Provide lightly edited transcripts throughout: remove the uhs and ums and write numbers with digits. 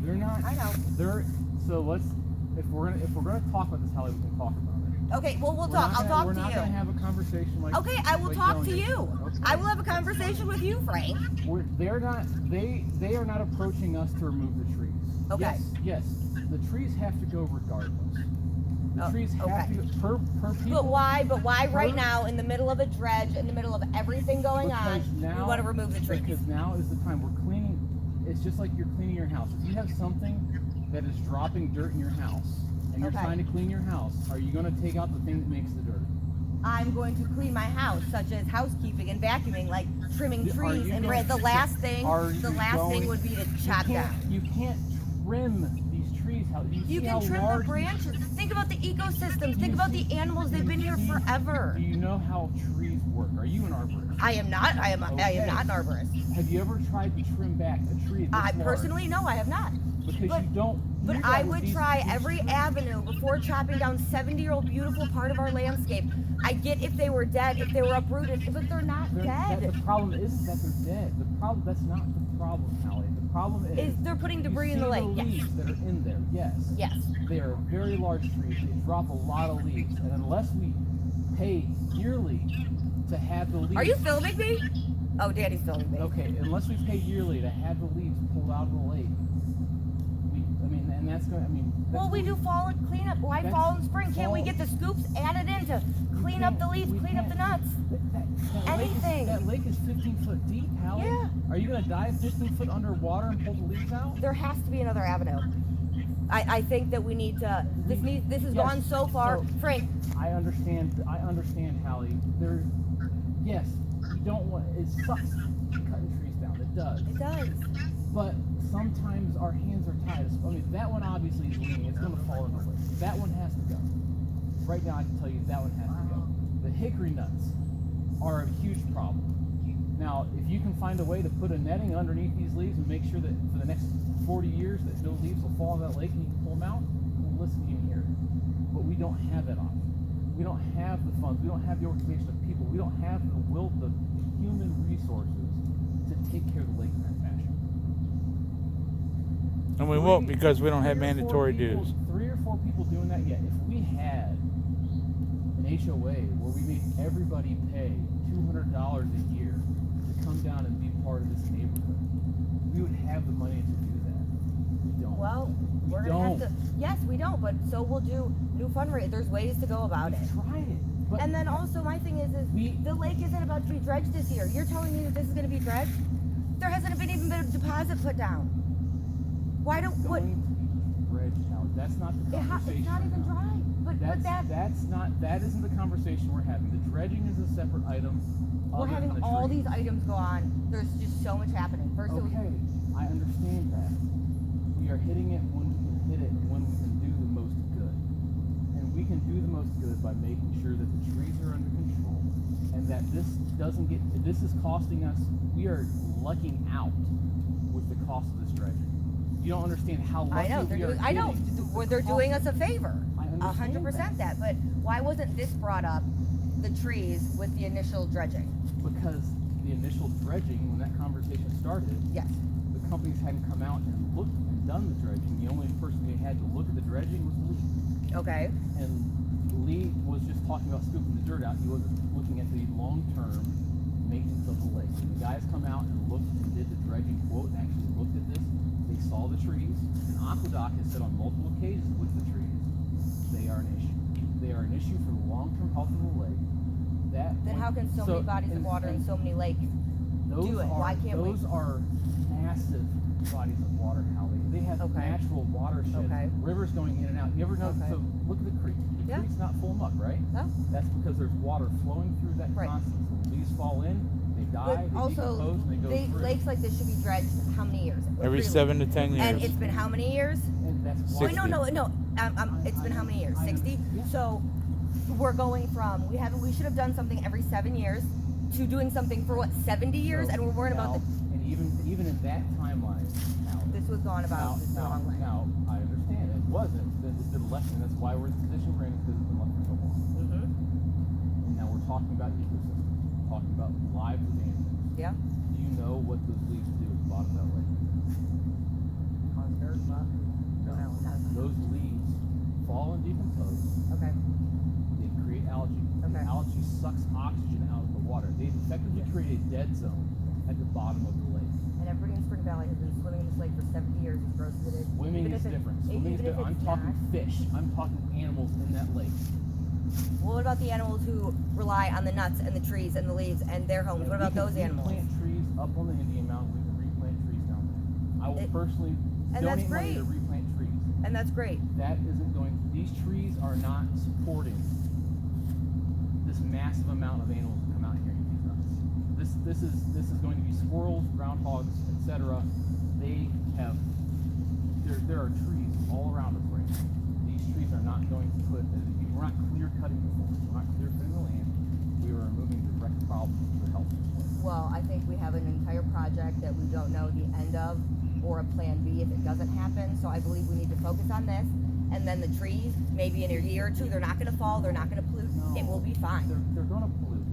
You're not. I know. They're so let's if we're gonna talk about this, Hallie, we can talk about it. Okay, well, we'll talk. I'll talk to you. We're not gonna have a conversation like. Okay, I will like talk to Dylan you. did. Okay. I will have a conversation with you, Frank. They're not. They are not approaching us to remove the trees. Okay. Yes. The trees have to go regardless. The trees have okay. to go per people. But why right now, in the middle of a dredge, in the middle of everything going on, you want to remove the trees? Because now is the time. We're cleaning. It's just like you're cleaning your house. If you have something that is dropping dirt in your house, and you're trying to clean your house, are you going to take out the thing that makes the dirt? I'm going to clean my house, such as housekeeping and vacuuming, like trimming trees. And the last thing would be to chop down. You can't trim these trees. You can trim the branches. Think about the ecosystems. Think about the animals. They've been here forever. Do you know how trees work? Are you an arborist? I am not. I am not an arborist. Have you ever tried to trim back a tree? I personally, no, I have not. Because you don't. But I would try every avenue before chopping down 70-year-old beautiful part of our landscape. I get if they were dead, if they were uprooted, but they're not dead. The problem isn't that they're dead. That's not the problem, Hallie. The problem is they're putting debris in the lake. The leaves that are in there. Yes. Yes. They are very large trees. They drop a lot of leaves, and unless we pay yearly to have the leaves. Are you filming me? Oh, Daddy's filming me. Okay, unless we pay yearly to have the leaves pulled out of the lake. And that's going. Well, we do fall and cleanup. Why fall and spring? Can't we get the scoops added in to clean up the leaves, clean up the nuts? Anything. That lake is 15 foot deep, Hallie. Yeah. Are you going to dive 15 foot underwater and pull the leaves out? There has to be another avenue. I think that we need to. This has gone so far, Frank. I understand, Hallie. Yes, you don't want. It sucks cutting trees down. It does. It does. But sometimes our hands are tied. That one obviously is leaning. It's going to fall in the lake. That one has to go. Right now, I can tell you that one has to go. The hickory nuts are a huge problem. Now, if you can find a way to put a netting underneath these leaves and make sure that for the next 40 years that no leaves will fall in that lake and you can pull them out, well, listen to you and hear it. But we don't have that option. We don't have the funds. We don't have the organization of people. We don't have the will, the human resources to take care of the lake in that fashion. And we won't because we don't have mandatory dues. 3 or 4 people doing that yet. If we had an HOA where we made everybody pay $200 a year to come down and be part of this neighborhood, we would have the money to do that. We don't. Well, we're going to have to. Yes, we don't, but so we'll do new fundraising. There's ways to go about it. Tried it. But and then also my thing is the lake isn't about to be dredged this year. You're telling me that this is going to be dredged? There hasn't even been a deposit put down. Why don't what? That's not the conversation. It's not even dry. That isn't the conversation we're having. The dredging is a separate item. We're having all these items go on. There's just so much happening. I understand that. We are hitting it when we can hit it and when we can do the most good. And we can do the most good by making sure that the trees are under control and that this is costing us, we are lucking out with the cost of this dredging. You don't understand how lucky I know. They're doing us a favor. 100% that. But why wasn't this brought up, the trees, with the initial dredging? Because the initial dredging, when that conversation started, yes, the companies hadn't come out and looked and done the dredging. The only person they had to look at the dredging was Lee. Okay. And Lee was just talking about scooping the dirt out. He wasn't looking at the long-term maintenance of the lake. When the guys come out and looked and did the dredging quote and actually looked at this, they saw the trees. And Aqueduct has said on multiple occasions with the trees, they are an issue. They are an issue for the long-term health of the lake. Then how can so many bodies of water and so many lakes do it? Why can't we? Those are massive bodies of water, Hallie. They have natural watersheds, rivers going in and out. You ever know? So look at the creek. The creek's not full muck, right? No. That's because there's water flowing through that constantly. When leaves fall in, they die, they decompose, and they go through. Lakes like this should be dredged how many years? Every 7 to 10 years. And it's been how many years? And that's why. No. It's been how many years? 60? Yeah. So we're going from we should have done something every 7 years to doing something for 70 years, and we're worried about the. And even in that timeline, this was gone about the wrong way. Now I understand it wasn't. It's been left, and that's why we're in the position we're in, because it's been left for so long. Mm-hmm. And now we're talking about ecosystems, talking about lives of animals. Yeah. Do you know what those leaves do at the bottom of that lake? Cause dirt, sucks oxygen out of the water. They've effectively created a dead zone at the bottom of the lake. And everybody in Spring Valley has been swimming in this lake for 70 years, as gross as it is. Swimming Even is if it- different. Swimming is even if different. I'm it's talking not. fish. I'm talking animals in that lake. Well, what about the animals who rely on the nuts and the trees and the leaves and their homes? What about those animals? We can replant trees up on the Indian Mountain. We can replant trees down there. I will personally and that's donate money great. to replant trees. And that's great. That isn't going. These trees are not supporting this massive amount of animals that come out here and eat these nuts. This is going to be squirrels, groundhogs, etc. They have. There are trees all around us right now. These trees are not going to put. We're not clear cutting the forest. We're not clear cutting the land. We are removing direct problems to the health of the place. Well, I think we have an entire project that we don't know the end of, or a plan B if it doesn't happen. So I believe we need to focus on this. And then the trees, maybe in a year or two, they're not going to fall. They're not going to pollute. No. It will be fine. They're going to pollute.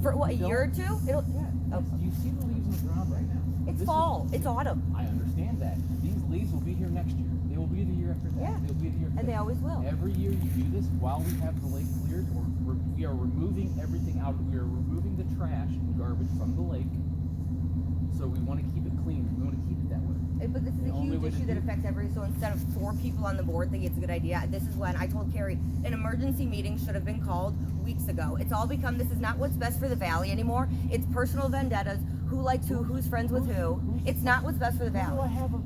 For what, a If they year or don't- two? It'll. Yeah. Oh. You see the leaves on the ground right now. It's This fall. is- It's autumn. I understand that. These leaves will be here next year. They will be the year after that. Yeah. They'll be the year after And they that. always will. Every year you do this while we have the lake cleared, we are removing everything out. We are removing the trash and garbage from the lake. So we want to keep it clean. We want to keep it that way. But this is The a only huge way to issue that do- affects everybody. So instead of 4 people on the board thinking it's a good idea, this is when I told Carrie an emergency meeting should have been called weeks ago. It's all become this is not what's best for the valley anymore. It's personal vendettas. Who likes who? Who's friends with who? It's not what's best for the Who do valley. I have a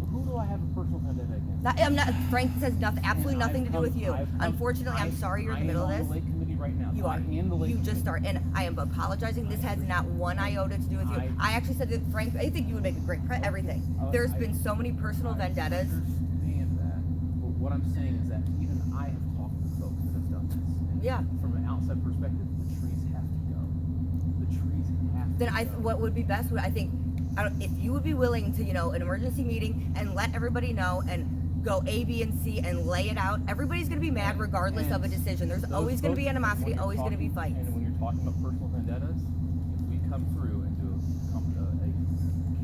personal vendetta against? I'm not. Frank says nothing. Absolutely And nothing to do with you. I've come- Unfortunately, I'm sorry you're in the middle of I am this. on the lake committee right now. You I are. am the lake You just committee. start, and I am apologizing. This has not one iota to do with you. I actually said to Frank, I think you would make a great everything. There's been so many personal vendettas. I understand that. But what I'm saying is that even I have talked to folks that have done this. And Yeah. From an outside perspective, the trees have to go. The trees have to Then go. what would be best would I think, if you would be willing to, an emergency meeting and let everybody know and go A, B, and C and lay it out. Everybody's going to be mad regardless of a decision. There's Those always going to be folks, animosity, when you're always going to be talking- fights. And when you're talking about personal vendettas, if we come through and do a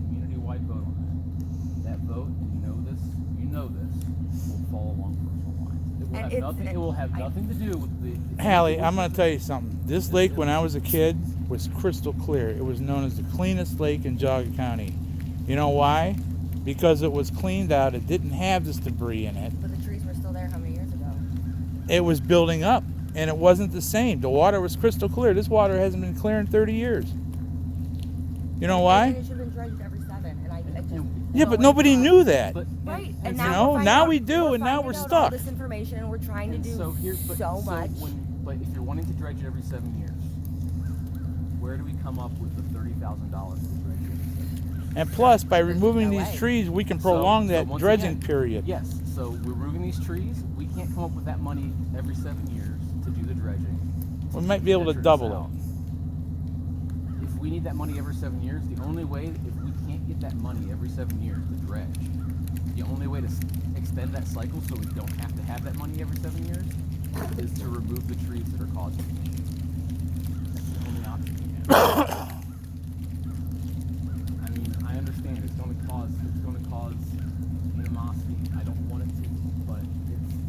community-wide vote on that vote, and you know this, will fall along personal lines. It will And have it's- nothing. It will have nothing to do with the. Hallie, I'm going to tell you something. This lake, when I was a kid, was crystal clear. It was known as the cleanest lake in Geauga County. You know why? Because it was cleaned out. It didn't have this debris in it. But the trees were still there how many years ago? It was building up, and it wasn't the same. The water was crystal clear. This water hasn't been clear in 30 years. You know And why? it should have been dredged every 7. And I just, Yeah, but nobody knew that. But Right, and and so- now know, we're finding now out- we do, we're and now finding we're out all stuck. this information, and we're trying to And do so here, but, so much. But if you're wanting to dredge it every 7 years, where do we come up with the $30,000 to dredge it every 7 years? And plus, by removing no these way. trees, we can So- prolong so that once dredging again, period. Yes. So we're removing these trees. We can't come up with that money every 7 years to do the dredging. We might be able to Measure this double out. it. If we need that money every 7 years, the only way, if we can't get that money every 7 years to dredge, the only way to extend that cycle so we don't have to have that money every 7 years is to remove the trees that are causing it. That's the only option we have. I mean, I understand it's going to cause animosity. I don't want it to, but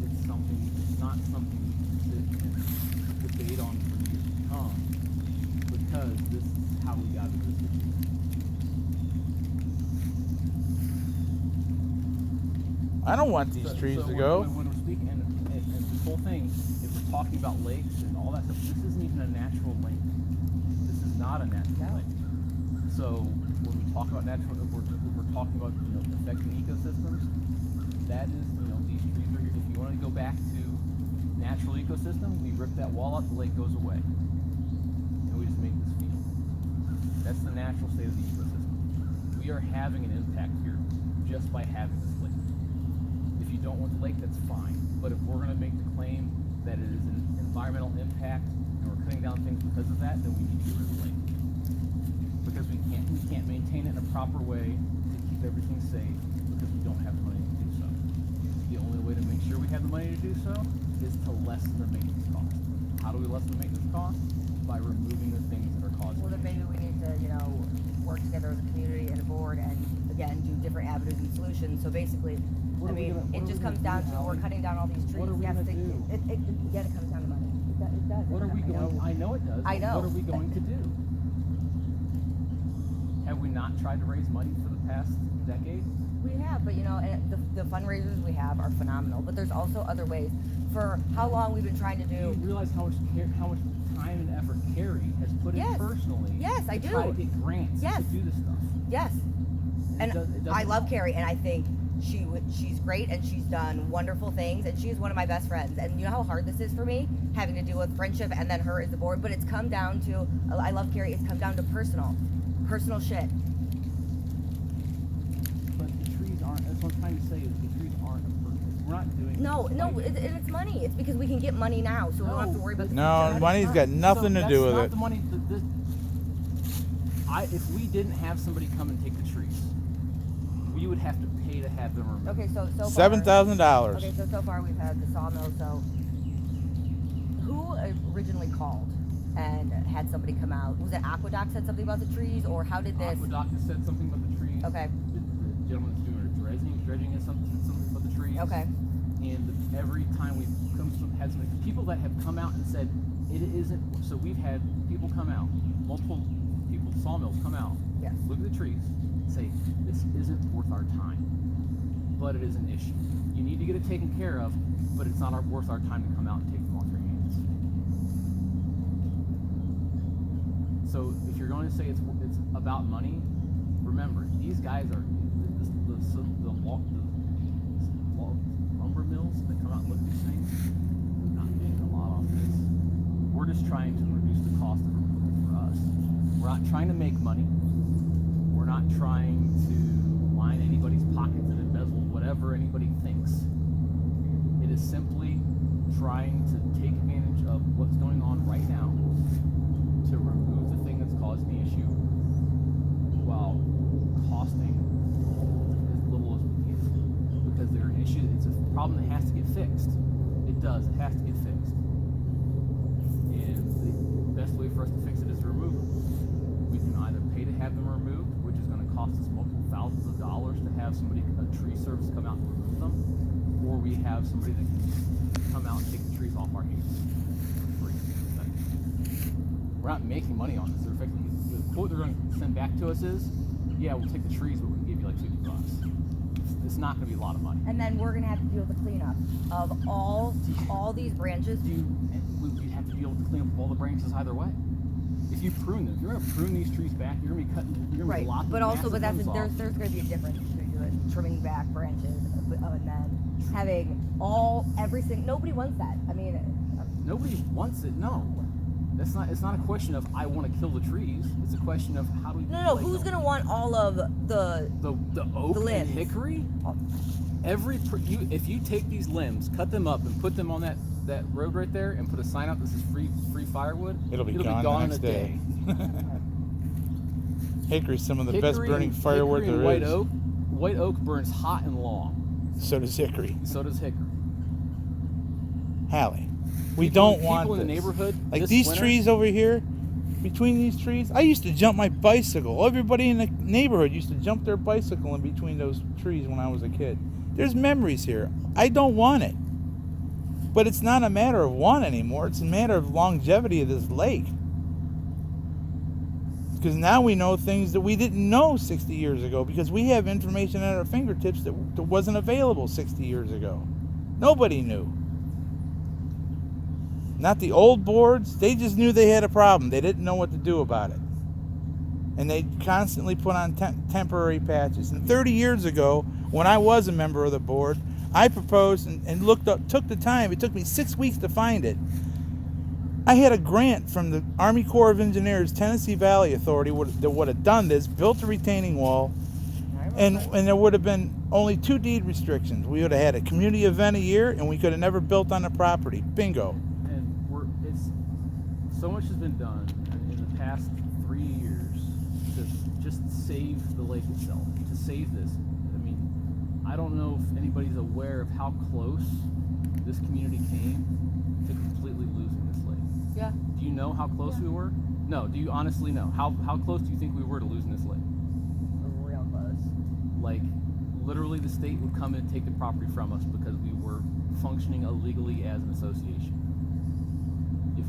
it's something. It's not something to sit and debate on for years to come, because this is how we got to this situation. I don't want these trees to go. When we're speaking, and this whole thing, if we're talking about lakes and all that stuff, this isn't even a natural lake. This is not a natural lake. So when we talk about natural, if we're talking about affecting ecosystems, that is these trees are here. If you want to go back to natural ecosystem, we rip that wall up, the lake goes away, and we just make this field. That's the natural state of the ecosystem. We are having an impact here just by having this lake. If you don't want the lake, that's fine. But if we're going to make the claim that it is an environmental impact and we're cutting down things because of that, then we need to get rid of the lake. Because we can't maintain it in a proper way to keep everything safe because we don't have the money to do so. The only way to make sure we have the money to do so is to lessen the maintenance cost. How do we lessen the maintenance cost? By removing the things that are causing Well, then maybe we need to, work together as a community and a board and, again, do different avenues and solutions. So basically, What are we gonna- what it are just we comes gonna down do, to we're Hallie? cutting down all these trees. What are we Yes, gonna do? Again, it comes down to money. It does. What are we going? I know it does. I but know. What are we going to do? Have we not tried to raise money for the past decade? We have, but you know, and the fundraisers we have are phenomenal. But there's also other ways. For how long we've been trying to Do you do. realize how much time and effort Carrie has put Yes. in personally? Yes, I to do. try to get grants Yes. to do this stuff. Yes, and it doesn't I love help. Carrie, and I think she's great, and she's done wonderful things, and she's one of my best friends. And you know how hard this is for me, having to deal with friendship and then her as the board. But it's come down to, I love Carrie. It's come down to personal shit. But the trees aren't. That's what I'm trying to say. Is the trees aren't a purpose. We're not doing. No, this. no, Like, it's money. It's because we can get money now, so we don't have to worry about the No, future. money's got nothing to that's do with not it. The money. If we didn't have somebody come and take the trees, we would have to pay to have them removed. Okay, so far, $7,000. Okay, so far we've had the sawmill. So who originally called and had somebody come out? Was it Aqueduct said something about the trees, or how did this? Aqueduct has said something about the trees. Okay. The gentleman that's doing it, dredging has something about the trees. Okay. And every time we've had some people that have come out and said it isn't. So we've had people come out, multiple people, sawmills come out, Yes. look at the trees, say this isn't worth our time, but it is an issue. You need to get it taken care of, but it's not worth our time to come out and take them off your hands. So if you're going to say it's about money, remember these guys are the lumber mills that come out and look at these things. They're not making a lot off this. We're just trying to reduce the cost of removal for us. We're not trying to make money. We're not trying to line anybody's pockets and embezzle whatever anybody thinks. It is simply trying to take advantage of what's going on right now to remove the thing that's causing the issue while costing as little as we can. Because there are issues, it's a problem that has to get fixed. It does, it has to get fixed. And the best way for us to fix it is to remove them. We can either pay to have them removed, which is going to cost us multiple thousands of dollars to have a tree service come out and remove them, or we have somebody that can come out and take the trees off our hands for free. We're not making money on this. They're effectively, the quote they're going to send back to us is, yeah, we'll take the trees, but we can give you like $50. It's not going to be a lot of money. And then we're gonna have to deal with the cleanup of all these branches. We have to be able to clean up all the branches either way. If you prune them, if you're going to prune these trees back, you're going to be cutting, you're going to Right, be lopping but also, massive but limbs off. there's going to be a difference between trimming back branches and then having every single. Nobody wants that. I mean, Nobody wants it. No, that's not. It's not a question of I want to kill the trees. It's a question of how do we. no. Who's going to want all of the oak limbs? and hickory? If you take these limbs, cut them up, and put them on that road right there, and put a sign out that says free firewood, It'll be gone the in next a day. Hickory's some of the best Hickory burning and- firewood hickory there and is. White oak burns hot and long. So does hickory. So does hickory. Hallie, we People- don't want people in the this. neighborhood. Like this these winter- trees over here, between these trees, I used to jump my bicycle. Everybody in the neighborhood used to jump their bicycle in between those trees when I was a kid. There's memories here. I don't want it. But it's not a matter of want anymore. It's a matter of longevity of this lake. Because now we know things that we didn't know 60 years ago, because we have information at our fingertips that wasn't available 60 years ago. Nobody knew. Not the old boards. They just knew they had a problem. They didn't know what to do about it. And they constantly put on temporary patches. And 30 years ago, when I was a member of the board, I proposed and looked up, took the time. It took me 6 weeks to find it. I had a grant from the Army Corps of Engineers, Tennessee Valley Authority that would have done this, built a retaining wall, and there would have been only 2 deed restrictions. We would have had a community event a year, and we could have never built on the property. Bingo. So much has been done in the past 3 years to just save the lake itself, to save this. I mean, I don't know if anybody's aware of how close this community came to completely losing this lake. Yeah. Do you know how close we were? No. Do you honestly know? How close do you think we were to losing this lake? Real close. Like, literally the state would come in and take the property from us because we were functioning illegally as an association.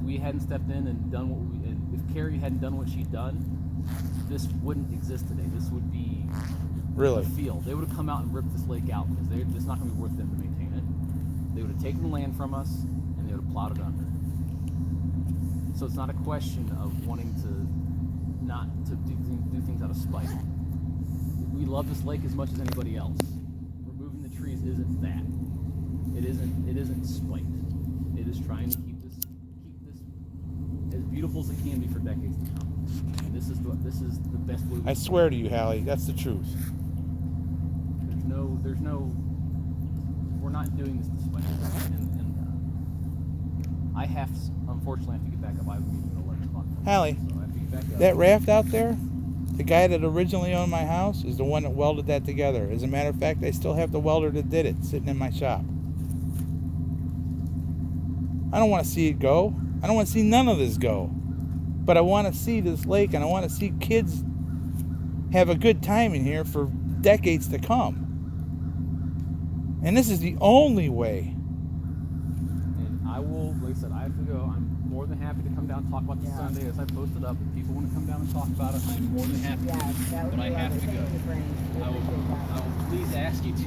we hadn't stepped in and done what we, and if Carrie hadn't done what she'd done, this wouldn't exist today. This would be Really? a field. They would have come out and ripped this lake out because it's not going to be worth them to maintain it. They would have taken the land from us and they would have plowed it under. So it's not a question of wanting to not to do things out of spite. We love this lake as much as anybody else. Removing the trees isn't that. It isn't spite. It is trying to keep this as beautiful as it can be for decades to come. And this is the best way. I swear to you, Hallie, that's the truth. There's no. We're not doing this to spite. And I unfortunately have to get back up. I have a meeting at 11 o'clock. Hallie, So I have to get back up. that raft out there, the guy that originally owned my house is the one that welded that together. As a matter of fact, I still have the welder that did it sitting in my shop. I don't want to see it go. I don't want to see none of this go. But I want to see this lake, and I want to see kids have a good time in here for decades to come. And this is the only way. And I will, like I said, I have to go. I'm more than happy to come down and talk about this Sunday as I posted up. If people want to come down and talk about it, I'm more than happy to. Yes, that would But be I have lovely. to go. Thank you, Frank. We I will appreciate that. please ask you to